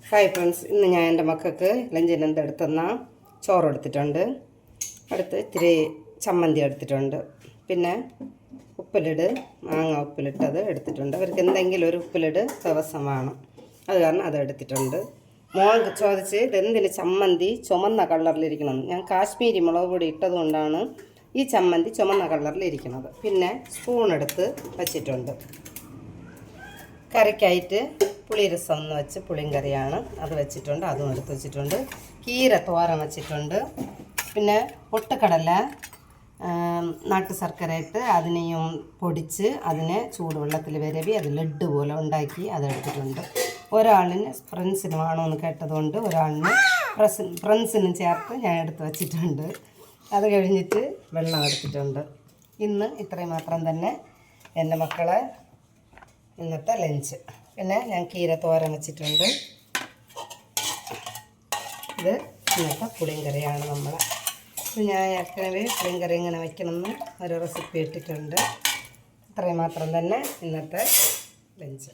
Hi friends, ഇന്ന് ഞാൻ എൻ്റെ മക്കൾക്ക് ലഞ്ചിന് എന്തെടുത്തെന്ന ചോറ് എടുത്തിട്ടുണ്ട്. അടുത്ത് ഇത്തിരി ചമ്മന്തി എടുത്തിട്ടുണ്ട്. പിന്നെ ഉപ്പിലിട് മാങ്ങ ഉപ്പിലിട്ടത് എടുത്തിട്ടുണ്ട്. അവർക്ക് എന്തെങ്കിലും ഒരു ഉപ്പിലിട് ദിവസം വേണം, അത് കാരണം അത് എടുത്തിട്ടുണ്ട്. മോൾ ചോദിച്ച് ഇതെന്തിന് ചമ്മന്തി ചുമന്ന കളറിലിരിക്കണം. ഞാൻ കാശ്മീരി മുളക് പൊടി ഇട്ടതുകൊണ്ടാണ് ഈ ചമ്മന്തി ചുമന്ന കളറിലിരിക്കുന്നത്. പിന്നെ സ്പൂൺ എടുത്ത് വച്ചിട്ടുണ്ട്. കറിക്കായിട്ട് പുളിരസം എന്ന് വെച്ച് പുളിയും കറിയാണ്, അത് വെച്ചിട്ടുണ്ട്. അതും എടുത്ത് വെച്ചിട്ടുണ്ട്. കീര തോരൻ വെച്ചിട്ടുണ്ട്. പിന്നെ പൊട്ടുകടല നാട്ടു ശർക്കര ഇട്ട് അതിനെയും പൊടിച്ച് അതിനെ ചൂടുവെള്ളത്തിൽ വിരവി അത് ലഡ്ഡു പോലെ ഉണ്ടാക്കി അതെടുത്തിട്ടുണ്ട്. ഒരാളിന് ഫ്രണ്ട്സിന് വേണമെന്ന് കേട്ടതുകൊണ്ട് ഒരാളിന് ഫ്രണ്ട്സിനും ചേർത്ത് ഞാൻ എടുത്ത് വച്ചിട്ടുണ്ട്. അത് കഴിഞ്ഞിട്ട് വെള്ളം എടുത്തിട്ടുണ്ട്. ഇന്ന് ഇത്രയും മാത്രം തന്നെ എൻ്റെ മക്കളെ ഇന്നത്തെ ലഞ്ച്. പിന്നെ ഞാൻ കീര തോരൻ വെച്ചിട്ടുണ്ട്. ഇത് ഇന്നത്തെ പുളിയും കറിയാണ് നമ്മളെ. ഞാൻ ഏற்கனவே പുളിയും കറി ഇങ്ങനെ വയ്ക്കണമെന്ന് ഒരു റെസിപ്പി ഇട്ടിട്ടുണ്ട്. ഇത്രയും മാത്രം തന്നെ ഇന്നത്തെ ലഞ്ച്.